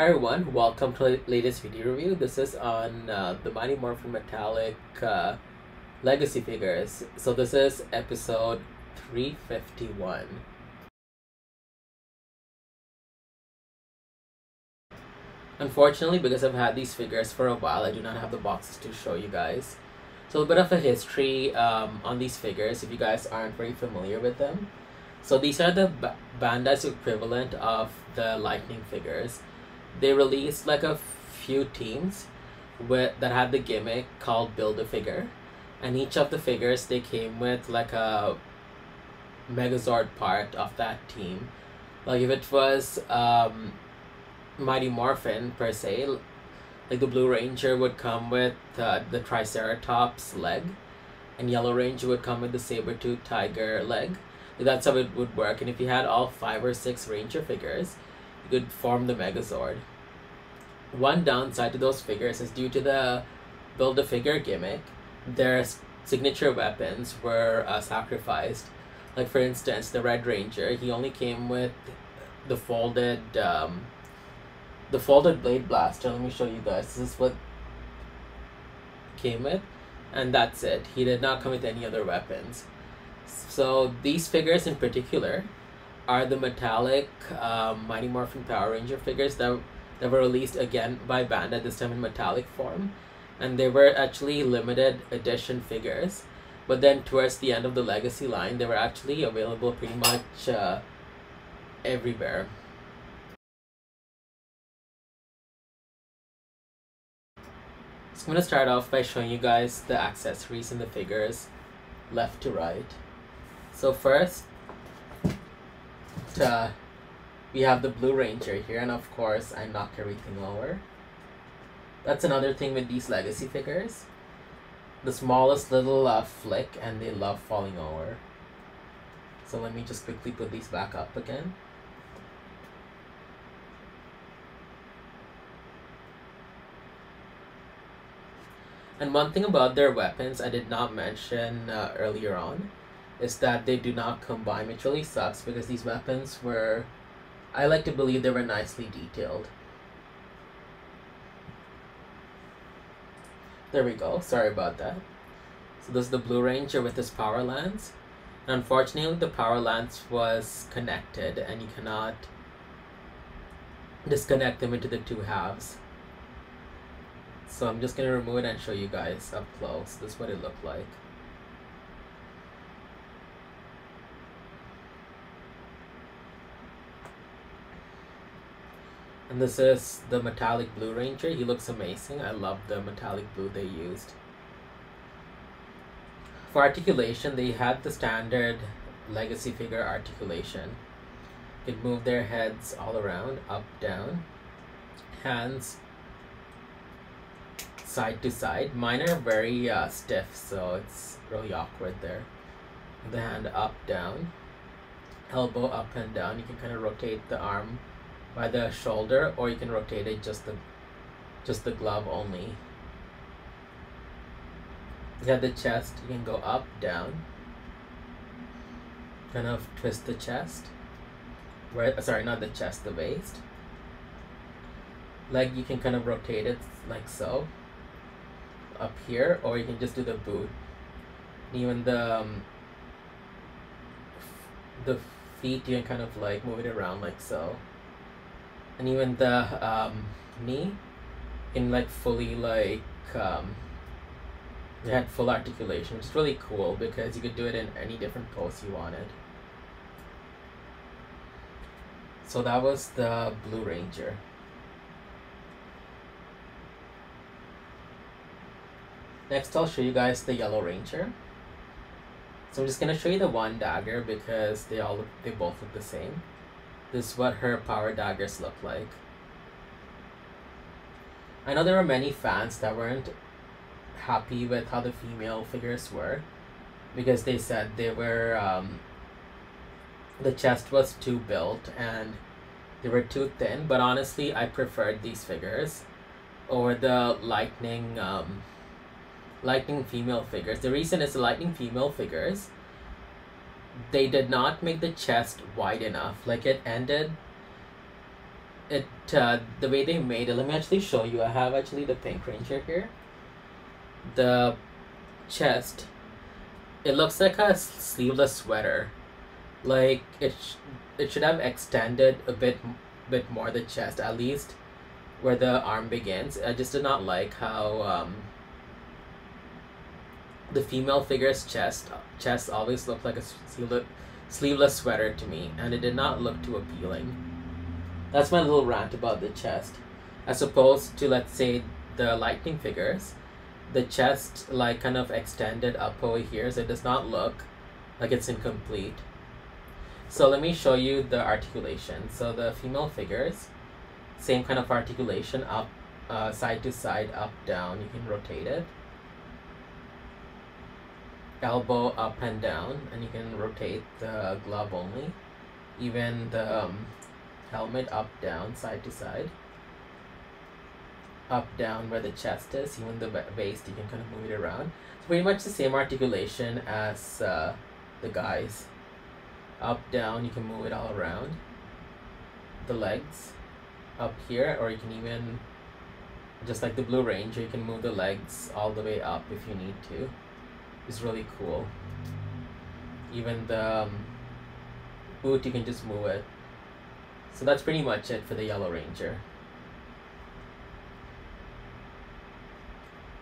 Hi everyone, welcome to the latest video review. This is on the Mighty Morphin Metallic Legacy figures. So this is episode 351. Unfortunately, because I've had these figures for a while, I do not have the boxes to show you guys. So a bit of a history on these figures if you guys aren't very familiar with them. So these are the Bandai's equivalent of the Lightning figures. They released like a few teams that had the gimmick called Build-A-Figure, and each of the figures they came with like a Megazord part of that team. Like if it was Mighty Morphin per se, like the Blue Ranger would come with the Triceratops leg, and Yellow Ranger would come with the Saber-Tooth Tiger leg. That's how it would work, and if you had all 5 or 6 Ranger figures, you could form the Megazord. One downside to those figures is due to the Build-A-Figure gimmick, their signature weapons were sacrificed. Like for instance, the Red Ranger, he only came with the folded blade blaster. Let me show you guys. This is what came with, and that's it. He did not come with any other weapons. So these figures in particular are the metallic Mighty Morphin Power Ranger figures that were released again by Bandai, this time in metallic form, and they were actually limited edition figures. But then towards the end of the Legacy line, they were actually available pretty much everywhere. So I'm going to start off by showing you guys the accessories and the figures left to right. So first, we have the Blue Ranger here, and of course I knocked everything over. That's another thing with these Legacy figures. The smallest little flick and they love falling over. So let me just quickly put these back up again. And one thing about their weapons I did not mention earlier on is that they do not combine, which really sucks because these weapons were, I like to believe they were nicely detailed. There we go, sorry about that. So this is the Blue Ranger with his power lance. And unfortunately the power lance was connected and you cannot disconnect them into the two halves. So I'm just going to remove it and show you guys up close. This is what it looked like. And this is the metallic Blue Ranger. He looks amazing. I love the metallic blue they used. For articulation, they had the standard Legacy figure articulation. You could move their heads all around, up, down. Hands side to side. Mine are very stiff, so it's really awkward there. The hand up, down. Elbow up and down. You can kind of rotate the arm by the shoulder, or you can rotate it just the glove only. You have the chest, you can go up, down, kind of twist the chest, sorry, not the chest, the waist. Leg, you can kind of rotate it like so, up here, or you can just do the boot. Even the feet, you can kind of like move it around like so. And even the knee in like fully like they had full articulation, which is really cool because you could do it in any different pose you wanted. So that was the Blue Ranger. Next I'll show you guys the Yellow Ranger. So I'm just gonna show you the one dagger because they both look the same. This is what her power daggers look like. I know there were many fans that weren't happy with how the female figures were because they said they were the chest was too built and they were too thin, but honestly I preferred these figures over the lightning female figures. The reason is the lightning female figures, they did not make the chest wide enough. Like it ended the way they made it, let me actually show you. I have actually the Pink Ranger here. The chest, it looks like a sleeveless sweater. Like it should have extended a bit more the chest, at least where the arm begins. I just did not like how the female figure's chest always looked like a sleeveless sweater to me, and it did not look too appealing. That's my little rant about the chest. As opposed to, let's say, the lightning figures, the chest like kind of extended up over here, so it does not look like it's incomplete. So let me show you the articulation. So the female figures, same kind of articulation, up, side to side, up, down. You can rotate it. Elbow up and down, and you can rotate the glove only. Even the helmet up, down, side to side. Up, down where the chest is. Even the waist, you can kind of move it around. It's pretty much the same articulation as the guys. Up, down, you can move it all around. The legs up here, or you can even, just like the Blue Ranger, you can move the legs all the way up if you need to. It's really cool. Even the boot, you can just move it. So that's pretty much it for the Yellow Ranger.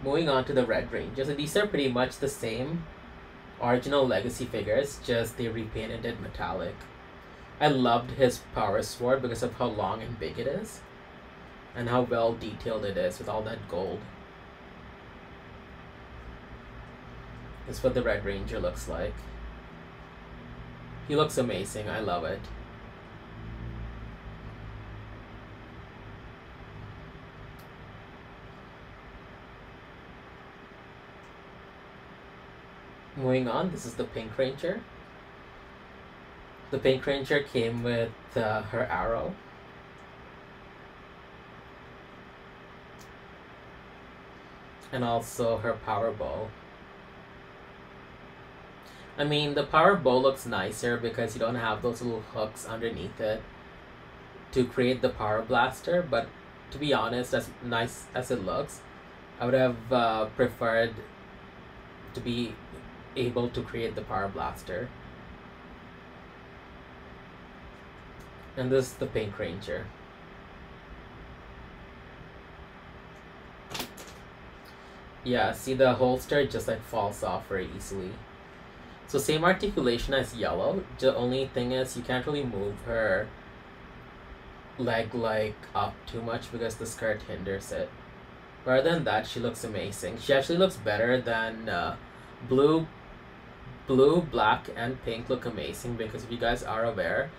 Moving on to the Red Ranger. So these are pretty much the same original Legacy figures, just they repainted it metallic. I loved his power sword because of how long and big it is, and how well detailed it is with all that gold. This is what the Red Ranger looks like. He looks amazing. I love it. Moving on, this is the Pink Ranger. The Pink Ranger came with her arrow. And also her power bow. I mean, the power bow looks nicer because you don't have those little hooks underneath it to create the power blaster, but to be honest, as nice as it looks, I would have preferred to be able to create the power blaster. And this is the Pink Ranger. Yeah, see, the holster just like falls off very easily. So same articulation as Yellow. The only thing is you can't really move her leg like up too much because the skirt hinders it. But other than that, she looks amazing. She actually looks better than blue, black, and pink look amazing because if you guys are aware,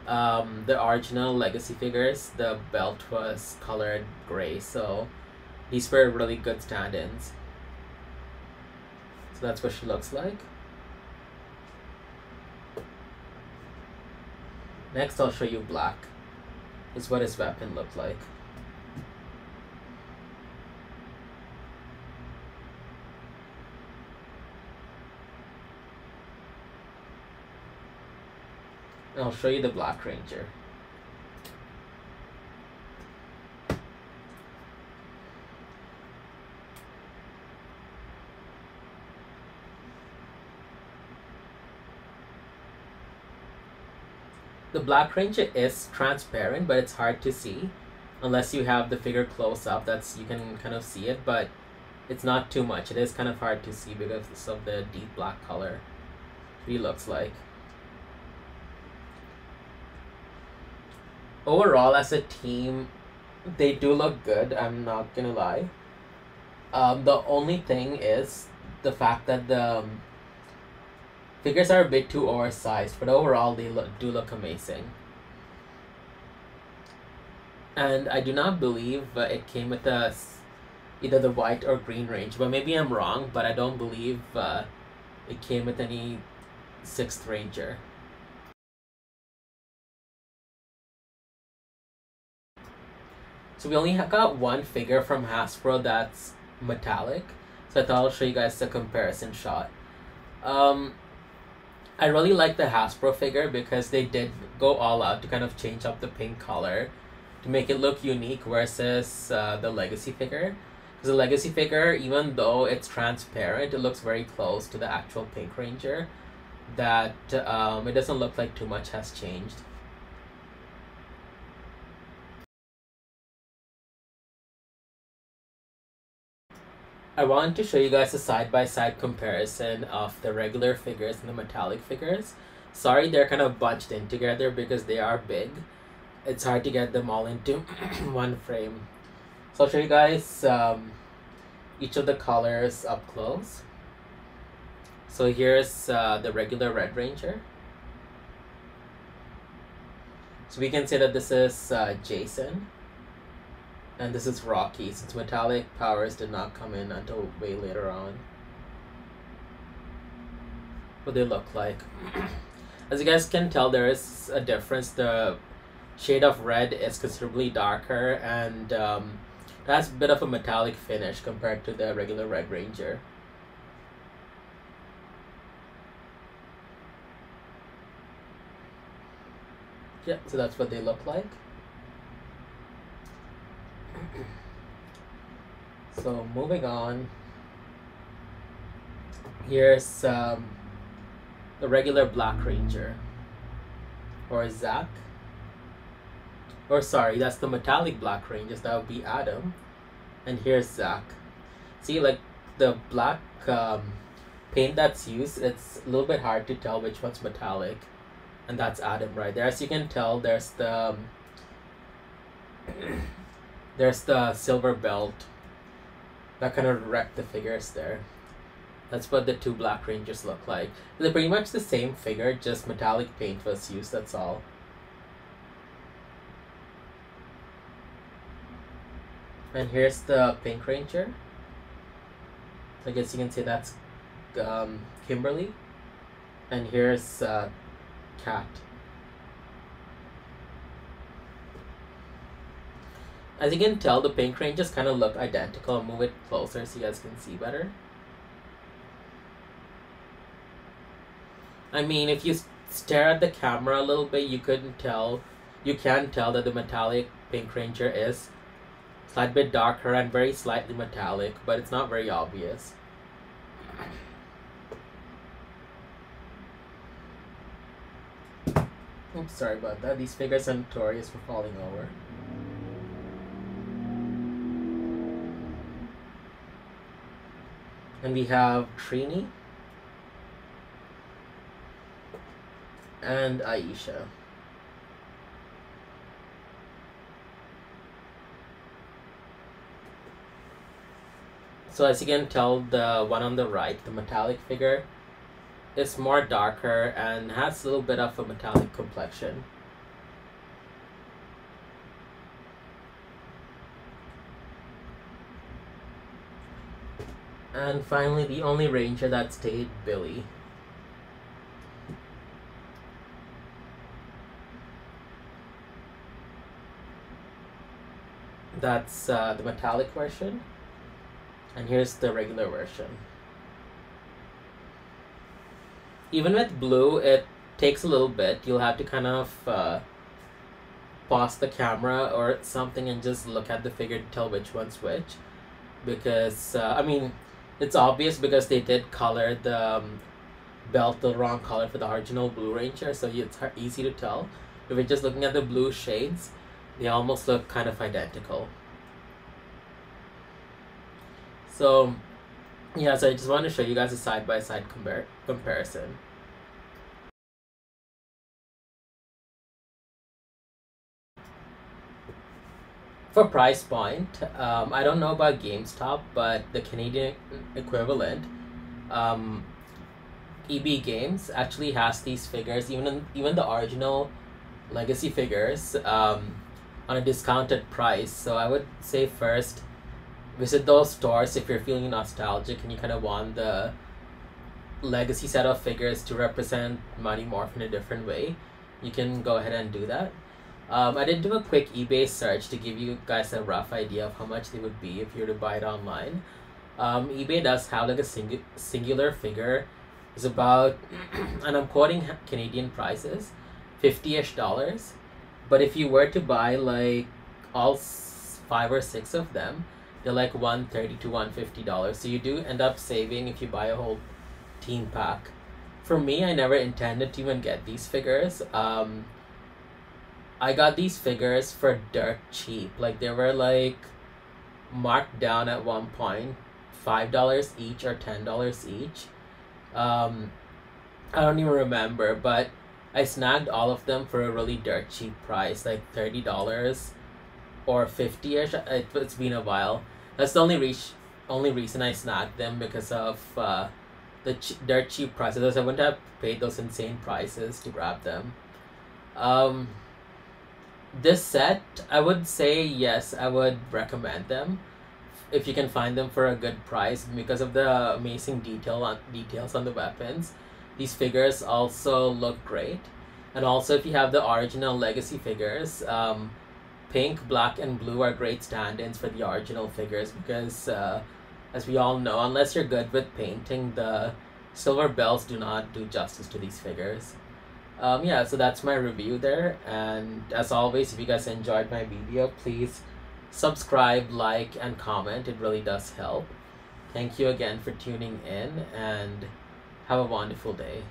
the original Legacy figures, the belt was colored gray, so these were really good stand-ins. So that's what she looks like. Next, I'll show you black. This is what his weapon looked like. And I'll show you the Black Ranger. The Black Ranger is transparent, but it's hard to see unless you have the figure close up. You can kind of see it, but it's not too much. It is kind of hard to see because of the deep black color he looks like. Overall, as a team, they do look good, I'm not gonna lie. The only thing is the fact that the figures are a bit too oversized, but overall they do look amazing. And I do not believe it came with either the white or green range, but maybe I'm wrong, but I don't believe it came with any 6th Ranger. So we only got one figure from Hasbro that's metallic, so I thought I'll show you guys the comparison shot. I really like the Hasbro figure because they did go all out to kind of change up the pink color to make it look unique versus the legacy figure. Because the legacy figure, even though it's transparent, it looks very close to the actual Pink Ranger, that it doesn't look like too much has changed. I want to show you guys a side-by-side comparison of the regular figures and the metallic figures. Sorry, they're kind of bunched in together because they are big. It's hard to get them all into one frame. So I'll show you guys each of the colors up close. So here's the regular Red Ranger. So we can say that this is Jason. And this is Rocky, since metallic powers did not come in until way later on. What they look like. As you guys can tell, there is a difference. The shade of red is considerably darker, and it has a bit of a metallic finish compared to the regular Red Ranger. Yeah, so that's what they look like. So moving on, here's the regular Black Ranger, or Zack, or sorry, that's the metallic Black Ranger, that would be Adam, and here's Zack. See, like the black paint that's used, it's a little bit hard to tell which one's metallic, and that's Adam right there. As you can tell, there's the silver belt that kind of wrecked the figures there. That's what the two Black Rangers look like. They're pretty much the same figure, just metallic paint was used, that's all. And here's the Pink Ranger. I guess you can say that's Kimberly. And here's Cat. As you can tell, the Pink Rangers kind of look identical. I'll move it closer so you guys can see better. I mean, if you stare at the camera a little bit, you can tell that the metallic Pink Ranger is a slight bit darker and very slightly metallic, but it's not very obvious. Oops, sorry about that. These figures are notorious for falling over. And we have Trini and Aisha. So as you can tell, the one on the right, the metallic figure, is more darker and has a little bit of a metallic complexion. And finally, the only Ranger that stayed, Billy. That's the metallic version. And here's the regular version. Even with blue, it takes a little bit. You'll have to kind of pause the camera or something and just look at the figure to tell which one's which. Because, I mean, it's obvious because they did color the belt the wrong color for the original Blue Ranger, so it's easy to tell. If you're just looking at the blue shades, they almost look kind of identical. So, yeah, so I just wanted to show you guys a side-by-side comparison. For price point, I don't know about GameStop, but the Canadian equivalent, EB Games, actually has these figures, even the original legacy figures, on a discounted price. So I would say first, visit those stores if you're feeling nostalgic and you kind of want the legacy set of figures to represent Mighty Morphin in a different way. You can go ahead and do that. I did do a quick eBay search to give you guys a rough idea of how much they would be if you were to buy it online. eBay does have like a singular figure. It's about, and I'm quoting Canadian prices, $50-ish. But if you were to buy like all 5 or 6 of them, they're like $130 to $150. So you do end up saving if you buy a whole team pack. For me, I never intended to even get these figures. I got these figures for dirt cheap. Like, they were like marked down at one point, $5 each or $10 each. I don't even remember, but I snagged all of them for a really dirt cheap price, like $30 or 50-ish. It's been a while. That's the only reason I snagged them, because of the dirt cheap prices. I wouldn't have paid those insane prices to grab them. This set, I would say yes, I would recommend them if you can find them for a good price, because of the amazing details on the weapons. These figures also look great, and also if you have the original Legacy figures, pink, black, and blue are great stand-ins for the original figures, because as we all know, unless you're good with painting, the silver bells do not do justice to these figures. Yeah, so that's my review there, and as always, if you guys enjoyed my video, please subscribe, like, and comment. It really does help. Thank you again for tuning in, and have a wonderful day.